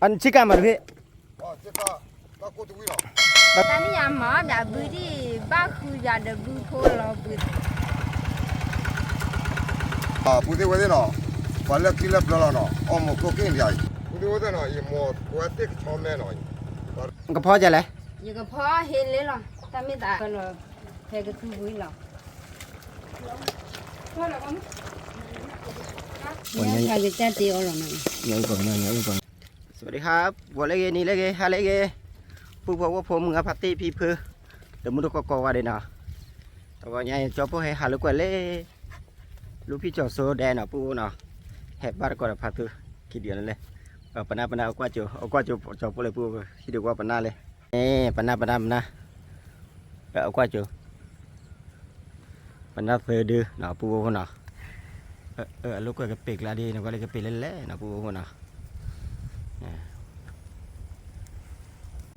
อันชิคก้ามาเลยพี่ตอนนี้ยามหมอดับบุรีบ้าคุยาดับบุโคลอบุปูที่ว่าเนาะวันละกิโลละเนาะอมก็กินใหญ่ปูที่ว่าเนาะอีหมดกว่าติ๊กชอมแม่หน่อยก็พอจะเลยอยู่กับพ่อเห็นเลยหรอแต่ไม่ได้ก็เลยแค่ก็คือบุยหรอพ่อหรอมั้งเนี่ยใครจะตีเอาหรอมั้งยังก่อนสวัสดีครับวันเล็กนี่เล็กฮาเล็กผู้บอกว่าผมกับพัตตี้พี่เพื่อเดี๋ยวมุดก็ว่าเดี๋ยวนะแต่ว่าไงจอพวกให้หาลูกกันเลยลูกพี่จอโซแดนเนาะผู้เนาะแหบบ้านก่อนพัตต์คิดเดียวนั่นเลยปนาเอากว่าจูจอพวกเลยผู้คิดดูว่าปนาเลยปนาเอากว่าจูปนาเสือดื้อเนาะผู้เนาะลูกก็เปกลาดีเนาะก็เลยก็เปกเล่นๆเนาะผู้เนาะ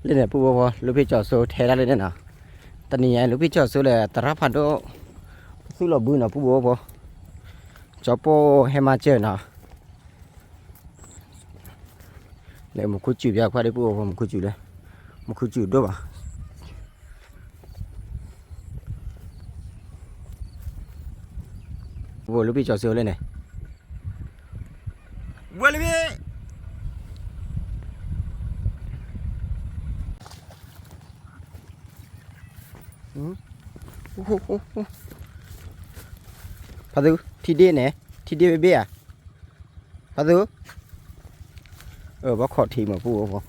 เล่นเนี่ยผู้บ่ลูกพี่จอดโซ่เทได้เลยเนี่ยนะตอนนี้ลูกพี่จอดโซ่เลยตราพันโตสู้เราบุญนะผู้บ่จอโปให้มาเจอนะเลยมันคุยจีบอยากพาได้ผู้บ่มันคุยจีบเลยมันคุยจีบด้วยป่ะผู้ลูกพี่จอดโซ่เลยเนี่ยวัวเลยพี่พาดูที่ดีเนี่ยที่ดีเบี้ยพาดูว่าขอทีมาพูดว่า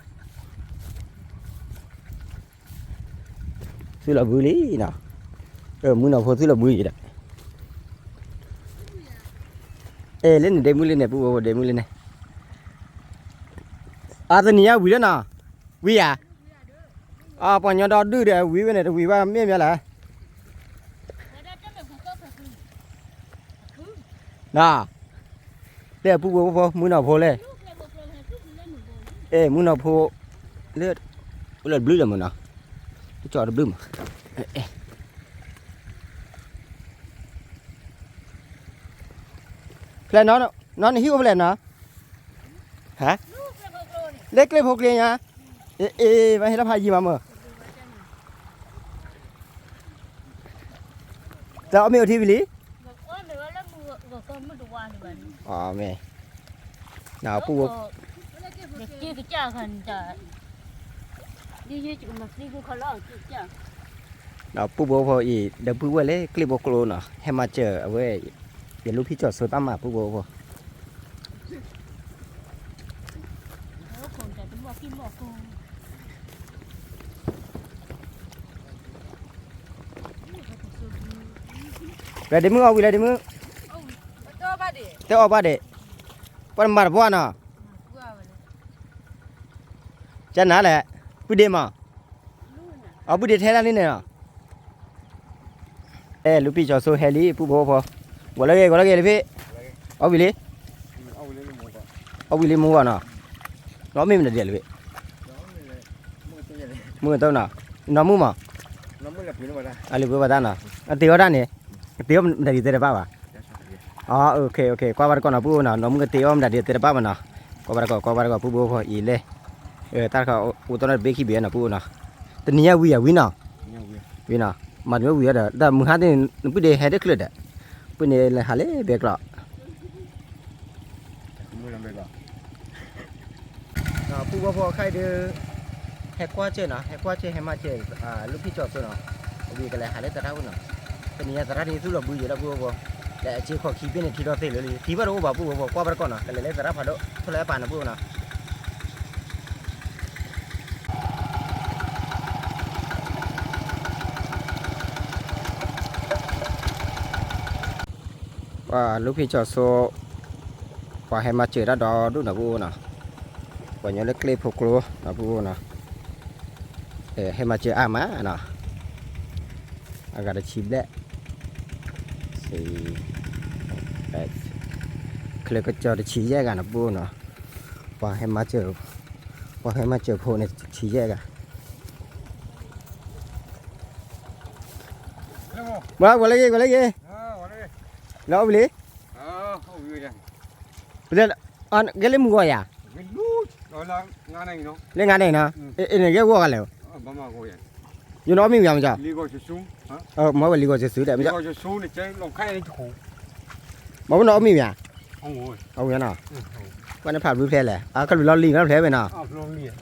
ซื้อละบุรีเนาะมือหน่อพอซื้อละบุรีได้เล่นเดมือเล่นเนี่ยพูดว่าเดมือเล่นเนี่ยตอนนี้วิ่งแล้วนะวิ่งปอนยอดดื้อเดี๋ยววิ่งไปเนี่ยวิ่งว่าเมียละน่ะเดี๋ยวผู้บ่มือหน่อพอเลยมือหน่อพอเลือดบลื้อเลยมึงเนาะจอดบลื้อมั้งแล้วน้องหิวไปแล้วนะฮะเล็กพกเลยนะมาให้เราพายีมาเมื่อจะเอาเมียที่วิลีแม่หนาวปูเด็กจ้าคันจะยืดจุกมาซีกูเขาล่อจ้าหนาวปูโบพออีเดี๋ยวปูไว้เลยคลิปโบโกลเนาะให้มาเจอเอาไว้เดี๋ยวลูกพี่จอดโซตั้มมาปูโบพอเดี๋ยวมึงเอาวิเลยเดี๋ยวมึงเดี๋ยวเอาบ้าเด็ปนมาบัวน่ะจะหนาแหละพูดเดี๋ยวมาเอาพูดเดี๋ยวเท่านี้เนี่ยลูกพี่จอดโซเฮลี่ผู้บ่พอวันละเกเลยพี่เอาวิเลยมัวน่ะน้องไม่มันเดียวเลยพี่มือเต้าน่ะน้องมือมาอะไรพูดว่าด้านน่ะอันตีว่าด้านนี่ตีว่ามันได้ป่าวโอเคกว่าบาร์ก่อนนะผู้น่ะน้องมึงตีว่ามันได้ป่าวมันน่ะกว่าบาร์ก่อนผู้บ่พออีเล่ตาเขาอุตส่าห์เบคีเบียนะผู้น่ะแต่เนี่ยวิน่ะมันไม่วิเด้อแต่มึงหาที่นึกไปเดี๋ยวให้ได้คลิปเด้อไปเนี่ยเลยหาเลยเบกละผู้บ่พอใครเด้อแฮกว่าเจอนะแฮกว่าเจอให้มาเจอลูกพี่จอดตัวเนาะวิ่งกันเลยหาเลยตาเราเนาะแต่เนี่ยตาเราที่สุดเราบุญอยู่แล้วผู้บ่แต่เจ้าขอขี้เป็นที่เราเตะเลยที่บ้านเราบ่ผู้บ่กว่าบ้านก่อนนะกันเลยตาเราพาโดทุเรศปานนะผู้นะว่าลูกพี่จอดโซว่าให้มาเจอด้าดอดูนะผู้นะว่าอย่างเล็กเล็กพกลัวนะผู้นะให้มาเจอมานะอากาศชิบแหละ4 8เคยก็จอดชี้แยกกันนะผู้นะว่าให้มาเจอพวกเนี่ยชี้แยกกันมาวันละกี่แล้วไปเลยเรื่องอันเกลือมัวอย่า là ngã này nó เล่นงานได้นะเอ็นเยอะกว่ากันแล้ว bà mà gọiอยู่น้องมีอย่างจ้ะ đi gọi cho xuống hả มาว่าลีก็จะซื้อได้มั้ย đi จ้ะ gọi cho xuống để chơi lòng khai này khổ มาว่าน้องมีอย่าง không ngồi เอาอย่างน่ะวันนั้นผ่านรู้แพ้แหละก็รู้เราลีกันแพ้ไปน่ะ lòng liền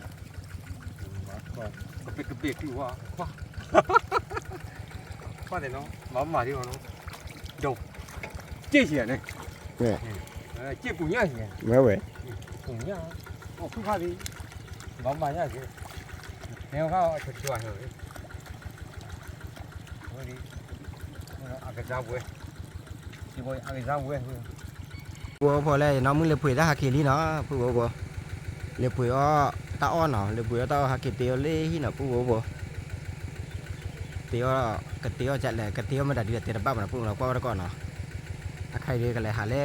cái biệt đi qua qua để nó bấm mà đi vào nó đâu chia sẻ này chia cùng nhau gì แม่เว้ย cùng nhau không pha đi bấm mà nhá chứ nếu không thật chuẩn rồi thôi đi ăn cái rau quê chỉ bôi ăn cái rau quê บัวพอแล้วน้องมึงเลยปุ๋ยได้หากินลีเนาะผู้บัวเลยปุ๋ยอ้อตาอ้อนเนาะเลยปุ๋ยตาหากินเตียวเลยที่เนาะผู้บัวเตียวกะเตียวจัดแหละกะเตียวมันดัดเดือดเตียบ้ามันพวกเราก็แล้วก่อนเนาะใครเรียกันเลยหาเล่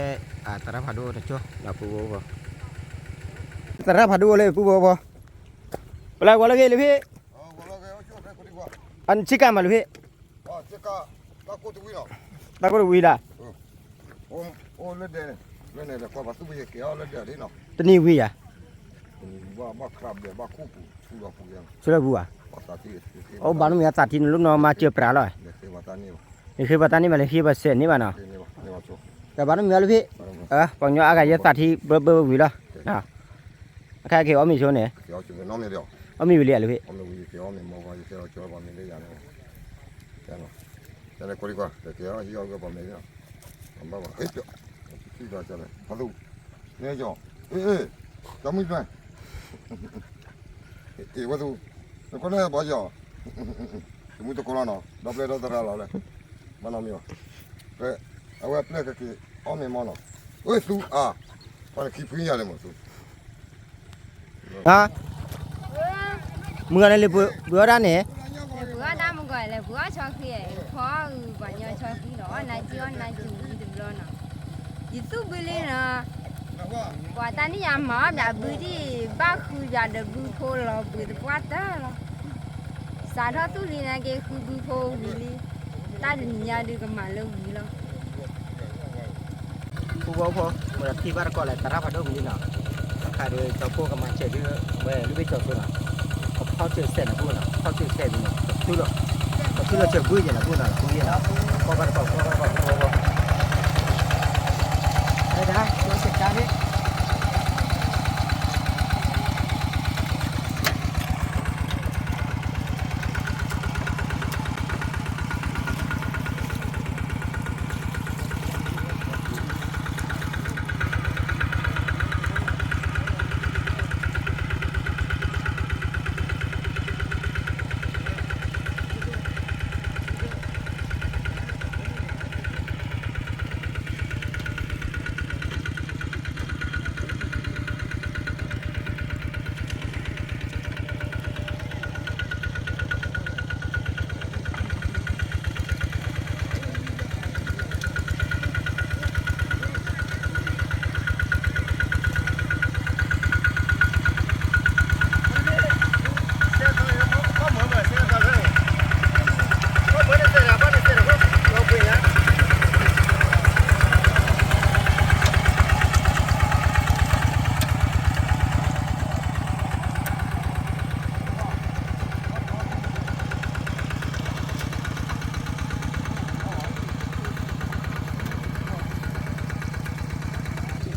ตระพาดูนะจ๊ะเราผู้บัวตระพาดูเลยผู้บัวเวลาวันละกี่เลยพี่อันชิคก้ามาเลยพี่ chica la cote wino ตาก็ดูวีละ o le de le ne le kwa ba tu ye ke o le de no ตนี่วีอ่ะ ba crab de ba kupu su la pu ya ช่วยบัว pa ta ti โอ้บ้านมีอาสาที่ลูกน้องมาเจอปลาเลย de se va ta ni นี่คือปัตตานีมาเลยที่บัสเซนนี่บ้านเนาะ ne va cho แต่บ้านมีอะไรพี่ปังยออากาศจะตัดที่เบอร์วีละนะใครเกี่ยวมีโชว์เนี่ย ke o chu no me dio มีวิลเลียเลยพี่ o me wi ke o me mo va ye ke o cho ba me le ya no ya no ya le ko ri kwa ke o hi o ga ba me ya ba ba eh ti da cha le ha lu ne jo cho mi ba wa tu ko ne ba jo mu to ko la no doble do tra la le ma no mi o awa ple ke o me mo no oi su pa ki pu ya le mo su ฮะมึงอะไรเลยเบื่อด้านเนี่ย bữa đã một gọi là bữa cho kia khó và nhờ cho kia đó này chưa này chừng đi được rồi nè chỉ tu bự lên nè và ta đi làm mỏ đã bự đi ba khu giờ được bự thô là bự được quá ta là sao đó tu đi này cái khu bự thô bự đi ta được nhà được cái mà lâu bự lắm ผู้บัวพอเมื่อที่บ้านก็เลยตระพาดูมีเนาะใครเดี๋ยวจะพูดกับมันเฉยด้วยเมื่อรู้ไปจบตัวเนาะเขาเจอเส้นนะพูดเนาะเขาเจอเส้นเนาะทุเรศทุเรศเจอบื้ออย่างนะพูดเนาะพูดอย่างนะพอกันพอได้ได้เราเสร็จการนี้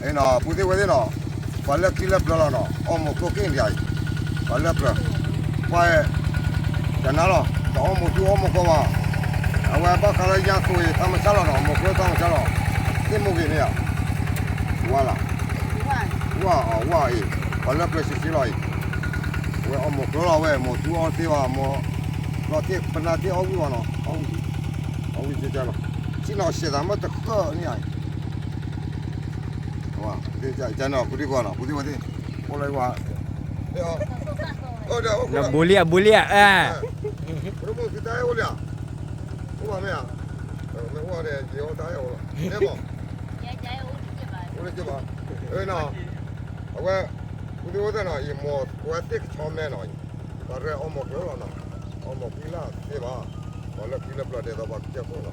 哎那不对我的那，把那给那不了那，我们做更加，把那不了，把在哪了？到我们去我们干嘛？我把看了人家所以他们下了了，我们不他们下了，怎么给你啊？完了，哇哎，把那不了是了哎，我们做了喂，我做完对吧？我那天本来天好几万了，好几就这了，今朝现在没得个你啊。哇，这家那不对过了，不对我的，我来哇，对啊，เราบุเรีย我不给打我了，我没啊，我的也要打我了，对不？我的对吧？那，不对我在那一摸，我这个场面那，把这俺摸着了呢，俺摸回来对吧？完了回来不了，这都把结婚了，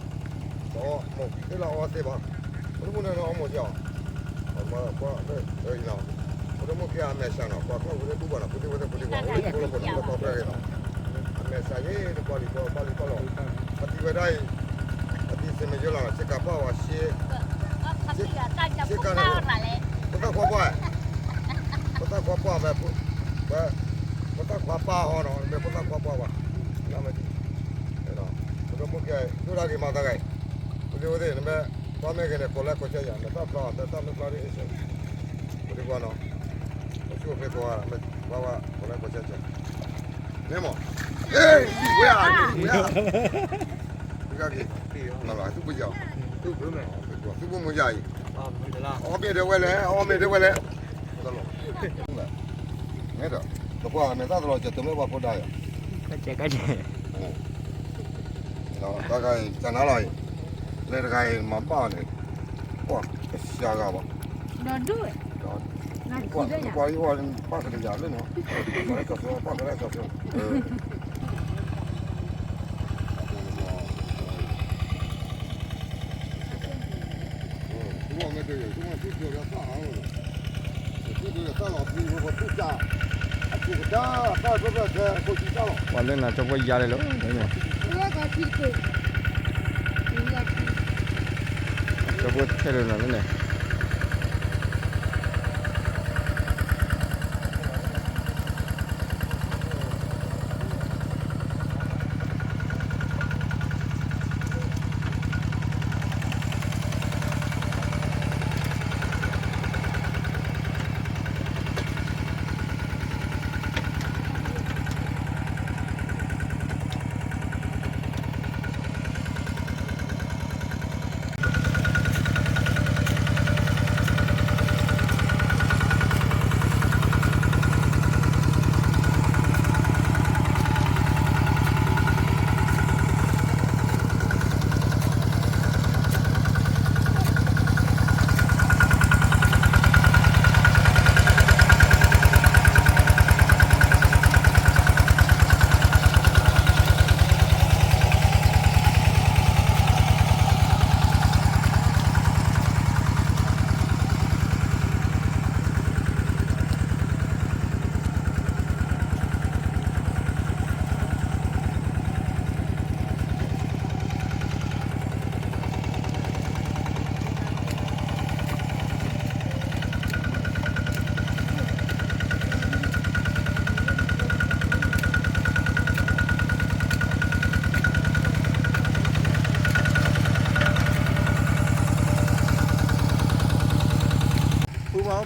哦，摸回来我对吧？我不能让俺摸叫。我那我们给俺们想了，光我这不管了，不对，我到这了。俺们啥也都管理到了，他这个来，他这什么就了，这个包啊些，这个呢，不到花包，不到花包呗，不到花包好了，没不到花包吧，那么，对了，我们给就那个嘛大概，我那么，他们给那过来过去样，那到不的一些，我这个呢。就别多了，没娃娃过来过去去，没么？哎，不要，你看给，那了都不要，都不没家意。我别的回来，得了，没得，不过没啥子了，就都没话不打呀。cái gì đó大概在哪来？那大概蛮大的，哇，下个吧。đó đuổi nó qua chỉ đó nhỉ qua qua ba cái giờ nữa ba cái cà phê chúng ta mới được chúng ta chút được ra chút được ra là gì mà chút ra chút ra ba cái có chút ra còn lên là cho quay ra đây luôn đấy nhỉ nó có thịt cục cho quay theo đường là thế này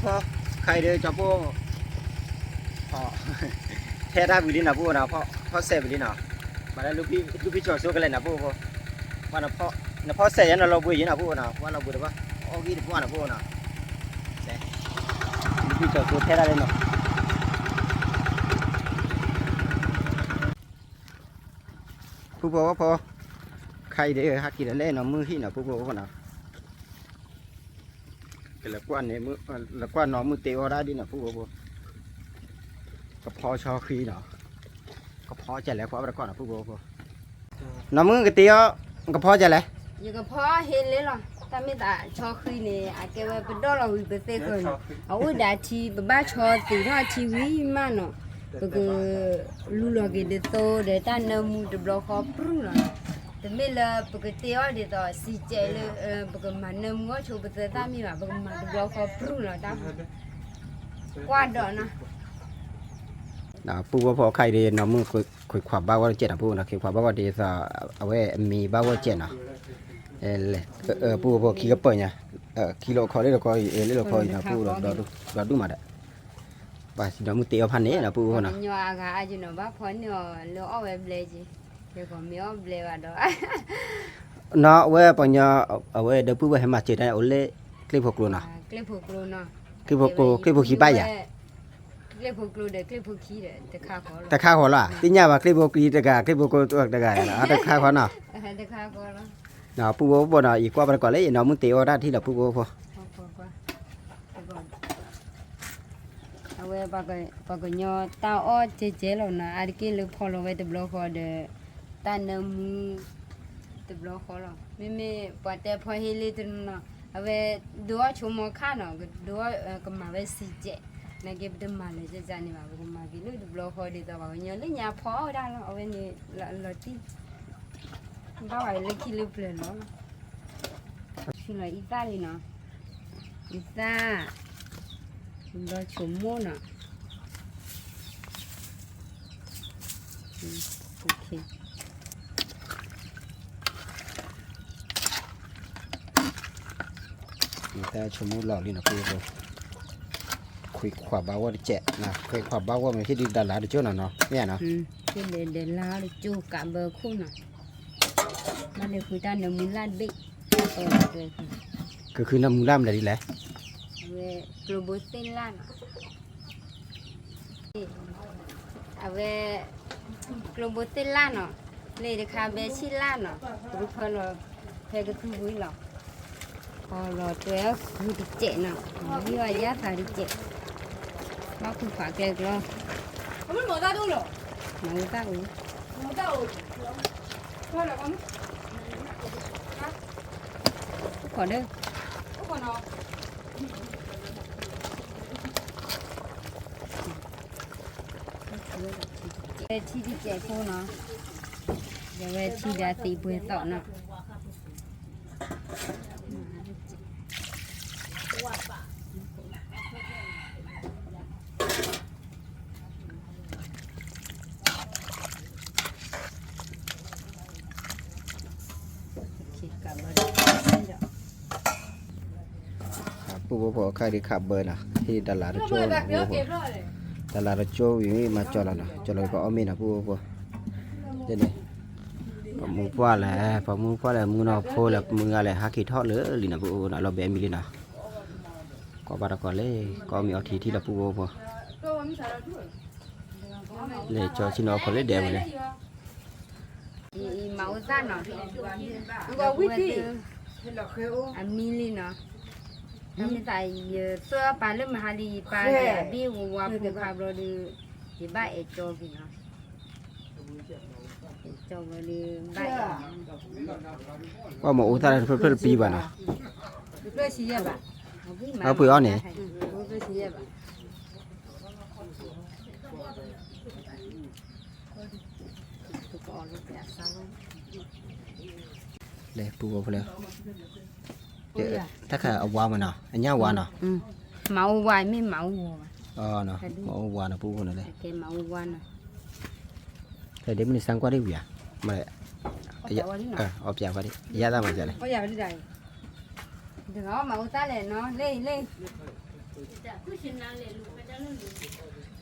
พอใครเดินจะพวกพอแท้ได้วิลินะพวกนะพอเสพวิลินะมาแล้วลูกพี่จอดสู้กันเลยนะพวกว่านะพอเสพยันเราบุยนะพวกนะว่าเราบุยว่าโอ้กี่พวกนะพวกนะเสพลูกพี่จอดสู้แท้ได้เลยเนาะผู้บอกว่าพอใครเดินฮักกินเล่นนะมือที่นะผู้บอกว่านะแล้วกว่าเนี่ยมือแล้วกว่าน้องมือเตะได้ดินะพูดว่าก็พอชอคีเนาะก็พอใจแล้วเพราะว่าก่อนนะพูดว่าน้องมือก็เตะก็พอใจแล้ว giờ có phó hết lấy rồi ta mới đã cho khi này à cái bên đó là bị bể rồi ở đã chi ba cho thì nó chi quý mà nó cái lu là cái để to để ta nâng được bao khó prung rồi thì bây giờ cái tiêu để to xì chạy lên cái mà nâng ngó chỗ bây giờ ta mới bảo cái mà được bao khó prung rồi ta qua đó nè นะพูดว่าพอใครเรียนน้องมือคุยขวบบ้าว่าเจ็ดนะพูดนะคุยขวบบ้าว่าดีซะเอาไว้มีบ้าว่าเจ็ดนะพูดว่าขี้ก็เปิดเนี่ยขี้เราคอยเล่เราคอยเล่เราคอยนะพูดเราดูมาได้ว่าน้องมือเตะพันนี้นะพูดว่านะ nhỏ gà chứ nó bác phấn nhỏ lỡ ở bên lề gì thì còn miếng lề vào đó เนาะเว้ยปอยเอาไว้เดี๋ยวพูดว่าให้มาเจ็ดได้เอาเล่คลิปพวกเรานะ clip phục luôn nó คลิปพวกขี้ใบอ่ะ clip phục luôn để clip phục khí để khá khó แต่ข้าหัวล่ะที่เนี่ยว่าคลิปพวกขี้ตะกาคลิปพวกตัวตะกาอ่ะแต่ข้าหัวเนาะ để khá khó lắm เนาะพูดว่าบ่เนาะอีกกว่าไปก่อนเลยเนาะมึงเตะเอาได้ที่เราพูดว่าพอ bà cái nhỏ tao ở chế rồi nè ai kia lựa phò rồi từ blog khỏi để ta nâng từ blog khỏi rồi mình bắt tay phò hết lên từ nó về đua chỗ mà khác nó đua cái mà về xì chế 那个不得买了，这家里嘛不得买，给你都不老好的，到吧？你那年跑的了，我你老弟，把我来去了不了了，去了意大利呢，意大，到周末呢，OK。แต่ชมูหล่อนี่นะพูดเลยคุยขวาบ้าว่าเจ๊นะคุยขวาบ้าว่ามันที่ดินดาราดิโจ้น่ะเนาะเนี่ยเนาะที่เดินลาดิโจ้กับเบอร์คู่น่ะมันเลยคุยตาเนื้อมือลาดบิ๊กเลยก็คือน้ำมูล่ามอะไรดีแหละเวกลูบุสิลาน่ะเอาเวกลูบุสิลาน่ะเลยเด็กขาเบชิลาน่ะรู้พอเราเพก็คือวิ่งหรอพอเราตัวคือดิเจน่ะวิวายาตาดิเจมาคุณฝากแกก็มันหมดตาดูหรอหมดตาอูหมดตาอูพอแล้วมั้งขอเด้อขอเนาะที่ดิเจกูเนาะเดี๋ยวที่ดาตีบุญต่อเนาะปูพอใครที่ขับเบอร์นะที่ดาราดิโจ้ดาราดิโจ้อยู่นี่มาจอดแล้วนะจอดเลยก็เอามีนะปูพอเดี๋ยวนี้พอมึงพ่อแหละพอมึงพ่อแหละมึงนอกโพแหละมึงอะไรหากี่ทอดเลยลินะปูนะเราแบมีลินะก็บาร์ก็เลยก็มีเอาทีที่ละปูพอเลยจอชิโนคนเลยเดียวเลยเมาซ่าเนาะก็วิธีอันมีลิเนาะทำใจเสื้อปลาเริ่มหาลีปลาบี้วัวผูกขาบรอดีที่บ้านเอจอกินเนาะเอจอรอดีบ้านว่าหมออุตส่าห์เพิ่มปีบ้านะเพื่อชี้บ้าเอาปุ๋ยอ้อนนี่เพื่อชี้บ้าเลยปูพอแล้วถ้าขาเอาวามันเนาะอันนี้วาเนาะเมาวายไม่เมาวัวอ๋อเนาะเมาวานะปูคนเลยแกเมาวานะแต่เดี๋ยวมันสั่งกว่าได้เวียมาเลยเอาไปว่าดิยาตามาจะเลยเอาอย่าไปได้เดี๋ยวเมาตาเลยเนาะเล่เล่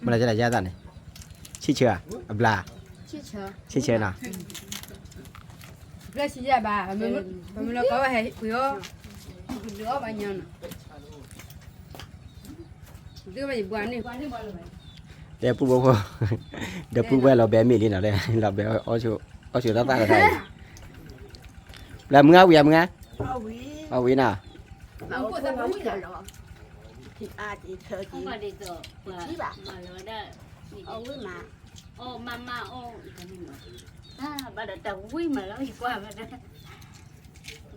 มาเลยจะได้ยาตาเนี่ยชี้เชื่อปลาชี้เชื่อนะเพื่อชี้บ้ามันเราก็ว่าให้ปุ๋ยเหลือบ้านยันเดี๋ยวไปบ้านนี่เดี๋ยวปูบอกเดี๋ยวปูแวะเราแบมีลินะเลยเราแบเอาชูตาตากันได้แล้วมึงเอาเวียมึงเอาวีน่ะเอาไปทำอะไรหรอที่อาจีเธอจีที่บ้าเอาไว้มาโอ้มาโอ้บ้านเด็กวิ่งมาแล้วอีกว่ามันนะ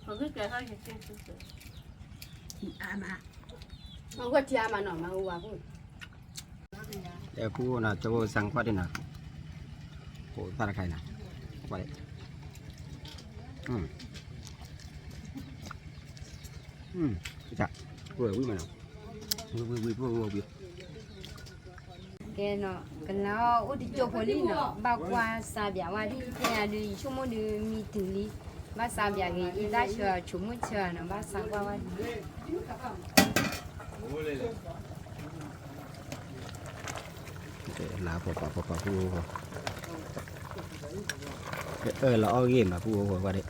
เขาคือเกิดเขาจะเชื่อที่อามามันก็ที่อามาหน่อยมาหัวพูดเดี๋ยวปูน่ะจะสั่งกว่าดินะโอ้ตาใครนะไปจ้ะปูวิ่งมาเนาะวิ่งแกเนาะกันแล้วอุดิโจพลีเนาะบากว่าซาเบียว่าที่แกดูชั่วโมงนึงมีถึงลีบ้าซาเบียกอีได้เชื่อชั่วโมงเชื่อเนาะบ้าสังว่าลาพอปูเราเอาเยี่ยมมาปูว่าดิ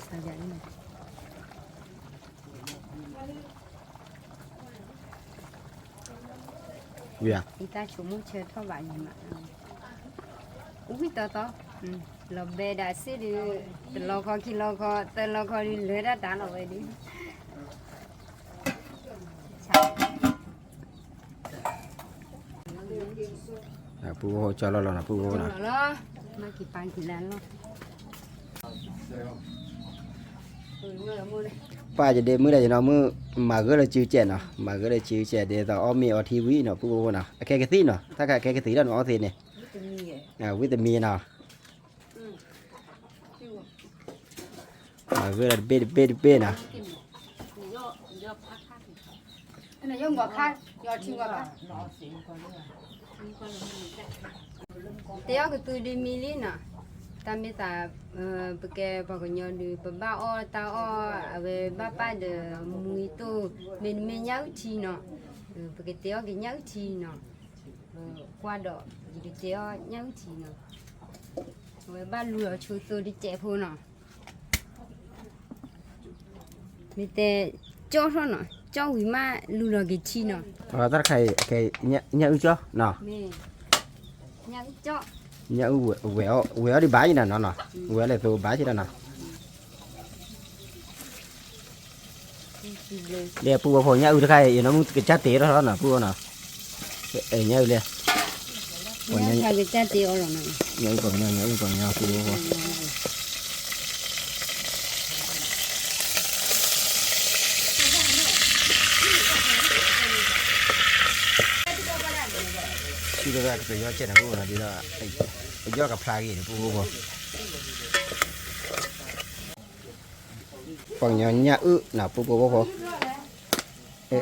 ซาเบียนี่เวียอีตาชั่วโมงเชื่อเท่าไหร่เนี่ยมาอุ้ยต่อเราเบดาสิดิเราขอกินเราขอแต่เราขอดิเหลือได้ด่านเอาไว้ดิปูจอเรานะปูนะมากี่ปังกี่ล้านเนาะ ป้าจะเดมือได้จะเนาะมือมาก็เลยจื้อแจเนาะมาก็เลยจื้อแจเดต่ออ้อมีออทีวีเนาะผู้บ่เนาะแค่กะติเนาะถ้าแค่กะติแล้วเนาะเอาสิเนี่ยวิตามินเนาะมาก็เลยเบ็ดเนาะ อันนั้นยังบ่คักยอดชิงว่าแต่ยอก็ตัวดีมีลิน่ะตามเมตาปะแกปะกญอดูปะบ้าอ้อตาอ้อเวบ้าป้าเดมุยโตเมนเมญาวทีเนาะปะแกเตยอก็ญาวทีเนาะกว่าดอกดิเตยอญาวทีเนาะเวบ้าลูชูโตดิเจพูเนาะมีแต่จ้อเนาะจ้อวิมาลูรกิทีเนาะ ta cái nhã cho nọ แม่ญาวจ้อ nhã quẹo đi bái gì nè nó nọ quẹo là tôi bái gì đó nọ để pu vào nhã cái cái nó muốn cái chát té đó nọ pu nọ nhã lên 我那下个家底了呢。 nhã còn nhau pu vào ที่เราไปย้อนเจ็ดนะพวกเราดีแล้วไอ้ย้อนกับพลากี่พวกฝั่งย้อนเนี่ยน่ะพวกเอ๊ะ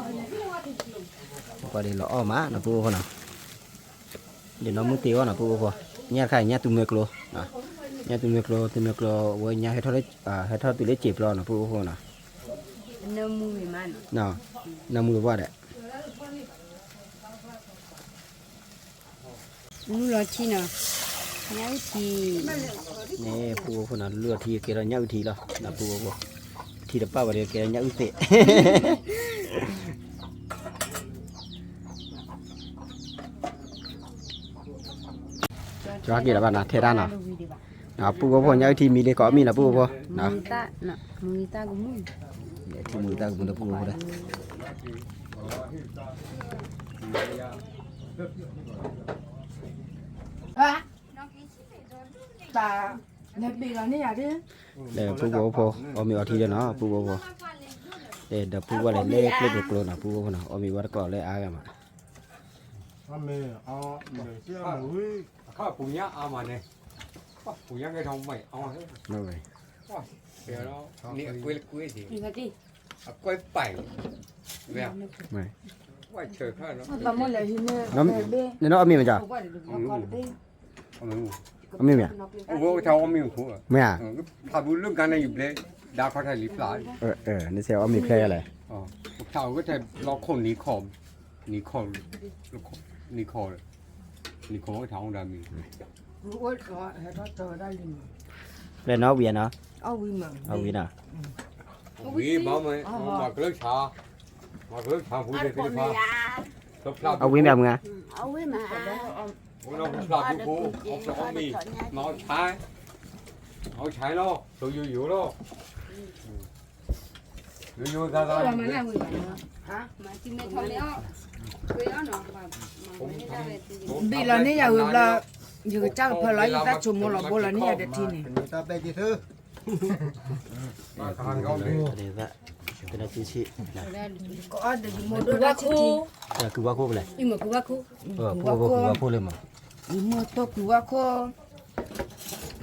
พอดีเราอ้อมาน่ะพวกน่ะเดี๋ยวน้องมุติวน่ะพวกเนี่ยใครเนี่ยตุ้มเมกโลน่ะเนี่ยตุ้มเมกโลวันเนี่ยให้ทอดให้ทอดตัวเล็กจีบเราน่ะพวกน่ะ น้ำมือมัน น่ะน้ำมือว่าเด็ นูรอทีเนาะญาวที นี่พวกน่ะเลือดทีเกล้าเนี่ยทีละน่ะพวกทีละป้าว่าเดี๋ยวเกล้าเนี่ยเตะ cho kỹ là bạn nào thế ra nào nào pu bố nhau thì mi đây có mi là pu bố nào người ta cũng muốn để thì người ta cũng được pu bố đây bà nhập bị là như vậy đi để pu bố mi ở thì cho nó pu bố để đập pu bố này lê được luôn nào pu bố nào mi bắt cỏ lê ai màข้าปุ๋ยเอามาเนี่ยปุ๋ยไงทองใหม่เอาให้ rồi เดี๋ยวเราเนี่ยกุ้ยสิ người ta đi กุ้ยไปแบบ này ว่าเชิญข้าเนาะ bà mua lại thì nó nên nó mi mà chả เอามือ mi mẹ โอ้โหเท่าเอามือหัว mẹ à ถ้าบุญเรื่องการในอยู่เลยดาวเขาไทยลิบหลาย นี่เซลมีเพลย์อะไร อ๋อเท่าก็จะรอคนนี้คอมนี่คอมนี่คอนี่คอเท่าดามี ôi trời ơi nó trời ra liền เล่นน้องเวียนเนาะ ôi mà เอาวีน่ะ วีบ้าไหมมาเกลือชามาเกลือชาผู้เด็กที่พาตบพลาด เอาวีแบบไง ôi mà โอ้เราพลาดผู้เอามีมาเอาใช้เนาะตัวอยู่เนาะอยู่ๆได้ mà là người hả mà chỉ mấy thằng đấy cười nó màไม่ได้เลยจริง bị là như vậy là giờ cái chắc phải lấy ta chụp một lọ bò là như vậy để thi này ตาไปกี่thứ มาทางเขาเลย เดี๋ยวละเป็นอาชีพนะ có để một đôi ra thi คือว่าคู่ไปเลย nhưng mà cứ bác khu คู่คือว่าคู่เลยมั้ง mua to cứ qua kho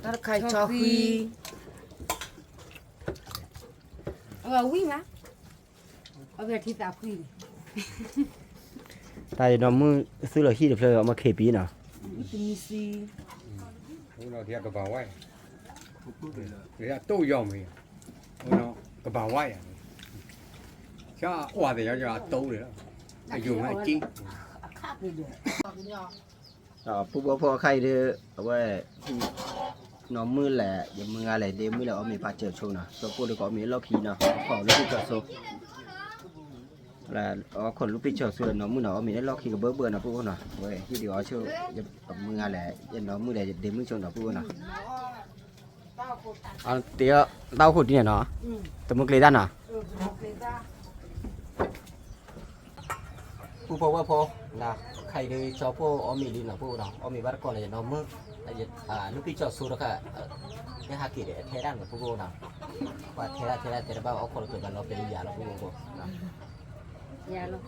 ta khai cho khi quý mà ở về thì tao quý แต่น้องมือซื้อเลยขี้เดือดเลยเอามาเคปีเนาะ vitamin C เราเทียบกระเป๋าไว้เดี๋ยวตู้ยอมเลยเรากระเป๋าไว้ช่าว่าแต่เราจะตู้เลยอายุไม่จริง ปุ๊บพอใครเด้อเอาไว้น้องมือแหละอย่ามืออะไรเดี๋ยวมือแหละเอามีปลาเจียวชงนะตัวปูเดี๋ยวก็มีล็อกขี้เนาะขอลูกพี่จอดโซ่làคนลูกพี่จอดโซ่น้องมือเนาะมีได้ล็อกขี้กับเบื่อนะปุ๊บเนาะเว้ยที่เดี๋ยวเชื่ออย่ามืออะไรอย่าน้องมือแหละเดี๋ยวมือชงเนาะปุ๊บเนาะเอาเดี๋ยวเต้าขุดเนี่ยเนาะตัวมือเกลียดเนาะปุ๊บว่าพอนะใครได้ชอบพวกเอามีลิ้นเนาะปุ๊บเนาะเอามีบัตรก่อนเลยน้องมือลูกพี่จอดโซ่แล้วก็ให้หากี่เดี๋ยวเทด้านกับปุ๊บเนาะ ว่าเทระบ้าเอาคนเกิดกันเราเป็นยาเราพูดกูนะ ยาลง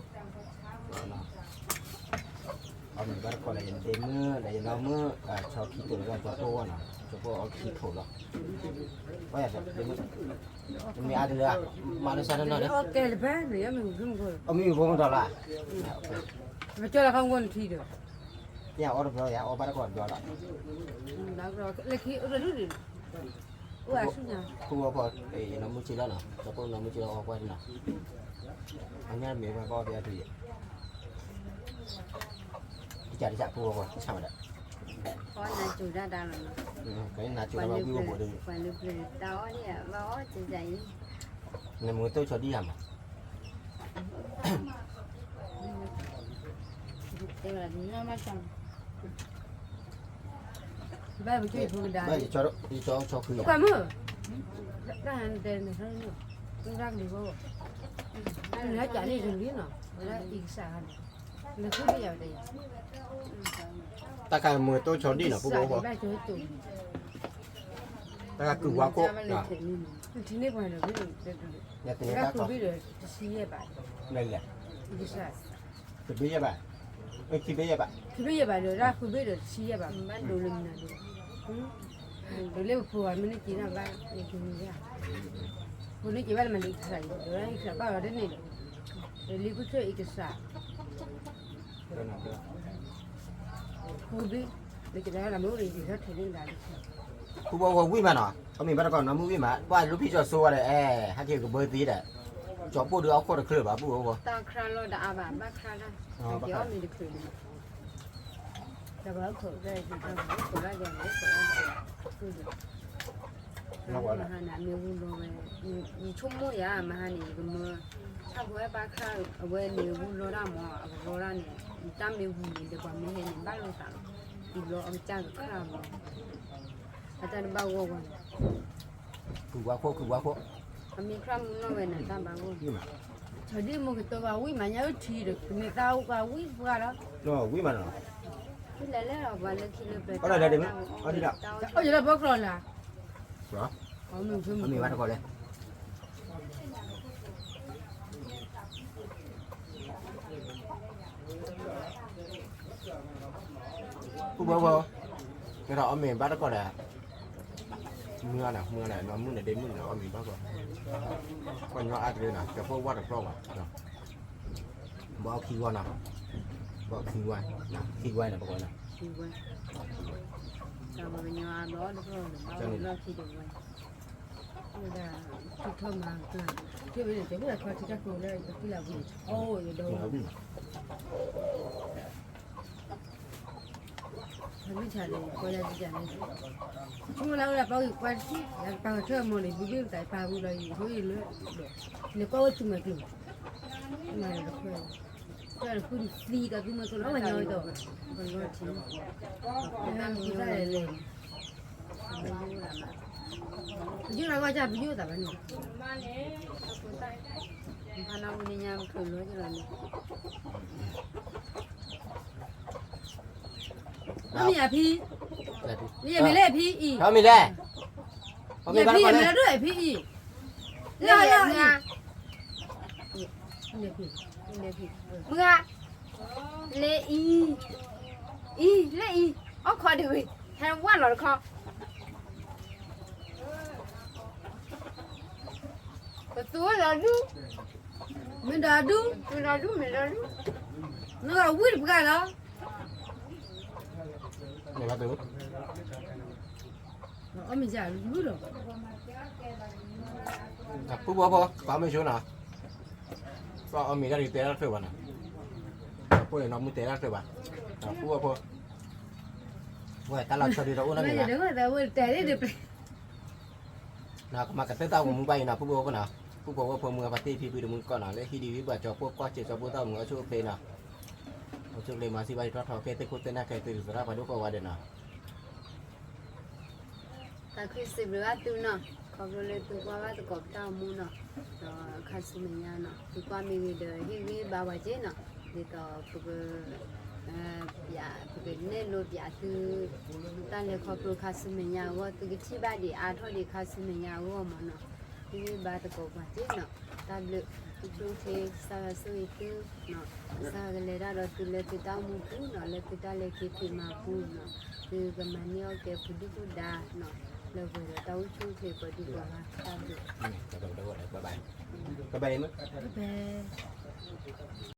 เอาเหมือนว่าคนอะไรยันเดมืออะไรยันเรามือชอบขี้ตัวแล้วก็ตัวนะชอบเอาขี้ถูหรอกว่าอย่างเดมือมันมีอะไรเลยมาในชั้นนั้นเลย โอเคเลยเนี่ยมันกึ่งกู เอามีอยู่พวกเราละ มาเจอแล้วเขาวนทีเดียว อย่าเอาเราอย่าเอาไปก่อนก่อนละ แล้วก็เลยคิดเรื่องนี้ว่าสุดยอด ครูพอไอ้น้ำมือชีแล้วนะแล้วก็น้ำมือชีเราเอาไปนะอันนี้มีมาก็เดียวทีที่จ่ายที่จ่ายครูพอที่ช่างมัน เพราะนายจูได้แล้วเนาะ cái nào chịu bao nhiêu bộ đi วันลึกเลยตาเนี่ยว่าจะใจ ngày mới tôi cho đi làm เดี๋ยวเราเนี่ยมาจัง บ้านไปช่วยพูดได้ bây giờ cho khử ก็มือร้านเดินเขาเนี่ยต้องรักดีกว่าแล้วจ่ายนี่ถึงนี้เนาะแล้วอีกสารแล้วคือไม่อยากได้ ta cả mới tôi cho đi là สา bố ร bố บ้านช่วยจุ่ม ta cả cử quá cô ทีนี้พอเราไม่ได้ nhà tiền ก็ ta คือ có ไม่ได้ชี้ไป này là อีกสาร từ bây giờ bạn khi bây giờ bạn คือไม่อยากไปเลยรักคือไม่ได้ชี้ไปบ้านดูลืมนะดูดูเลี้ยวผัวมันนี่จีน่าบ้านนี่คือนี่อ่ะวันนี้จีบ้านมันอีกสารเดี๋ยวอีกสารบ้านเราได้นี่เดี๋ยวรีบช่วยอีกสาร คือดิเดี๋ยวจะได้ละมื้อนี้จะถึงได้ cô bố quý mà nó ông mình bắt còn nó quý mà qua lúc khi cho xua này hai kia có bơi tí đấy cho bố đứa áo khô được khử bà bố bố ตาคราโลดาบาบ้าคราได้เดี๋ยวมีดิคืน แต่ว่าเขาได้จะทำ คนละเดือนเลยคนละเดือนคือเดี๋ยวเรามาหาหนาเนื้อวุ้นโรยมีชุ่มมือยามาหานี่ก็มือถ้าบัวบ้าคราเอาไว้เนื้อวุ้นโรดาหมอเอาโรดาเนี่ยตามเนื้อวุ้นเดี๋ยวกว่าไม่เห็นบ้านเราต่างอีกเราเอาจ้างคราหมออาจารย์บ้าวกัน khử quá khô มีครามุนเอาไว้ไหนตามบ้าว quý mà ชาวดีมันก็ตัววิ่งมาเยอะทีเดียวมีเต้าก็วิ่งพวกเรา nó quý mà nó ที่แล้วเราวันละคิดเลยไป có đây đây đấy có đi đâu โอ้ยเราบอกเราละ đó อ๋อมึงช่วย ông mình bắt còn đây cô bố cái đó ông mình bắt còn đây mưa này nó mưa này đến mưa này ông mình bắt còn nó ăn rồi nè cái phố quát được không à bỏ khí qua nào bỏ khí qua khí qua này bỏ qua nào คิดว่าเราไปยาล้อแล้วก็เราคิดว่า ไม่ได้ที่เข้ามาที่ไปเดี๋ยวจะพูดอะไรที่จะพูดเลยที่เราพูดโอ้ยโดน ทำไม่ใช่เลยก็ยังจะไม่ช่วงเราเราไปกวนที่เราไปเชื่อมันเลยบุบินแต่ไปบุเลยเขาอีเลยเนี่ยก็จุ่มมาจุ่มมาเลยก็เราพูดฟรีกับจุ่มมาตัวเราไม่ย่อยตัวมันก็ทิ้งนั่งกินได้เลยยิ่งเราก็จะไปยุ่งแต่วันนี้ พานาวันนี้ยังคืนรู้จักเลย ไม่มีอะพี่ Là thì นี่ยังไม่เล่พี่อีก đó mình đây อย่าพี่ยังไม่เล่พี่อีกเล่าเนี่ยเนี่ยพี่ เมื่อเลอีเลอีอ๋อขอดูแทนว่าหรอคอตัวเราดู ไม่ได้ดู ตัวเราดูไม่เราดู นึกว่าวิ่งไปกันแล้ว này là từ อ๋อไม่ใช่รู้หรอ phú bố có mấy số nào có ông mình ra đi té ra phơi bạn à phơi này nó mới té ra phơi bạn phú bố vậy ta làm sao đi đâu nó ไม่ mình ใช่ à เดี๋ยวแต่ว่าแต่เดี๋ยว nào mà cái tao muốn bay nào phú bố nào phú bố có mưa party phi phi được muốn còn nào lấy khi đi với bà cho phú qua chuyện cho phú tao muốn ở chỗ đây nào ở chỗ đây mà si bay thoát thoát cái tên cô tên nào cái từ ra vào đâu có vào đây nào แต่คือสิบหรือว่าตัวเนาะเขาเลยตัวว่าตัวกบเต้ามูเนาะต่อคาสุเมียเนาะตัวความมีเดอฮีวีบาวเจเนาะดีต่อพวกยาพวกเนโลยาคือตั้งแต่เขาปลูกคาสุเมียว่าตัวที่บ้านดีอาทอดีคาสุเมียว่ามันเนาะ ဒီဘာတကောမှာတင်းနော်တာဘလသူသေးစာဆွေတူနော်စာကလေးတော့သူလည်းတောင်းမှုကူနော်လည်းတလည်းခေပြမှာကူနော်ဒီကမနီယောကပူဒီပူဒါနော်လောဘရတောင်းချူခေပဒီကွာတာဘလ Bye bye. Bye bye.ဘယ်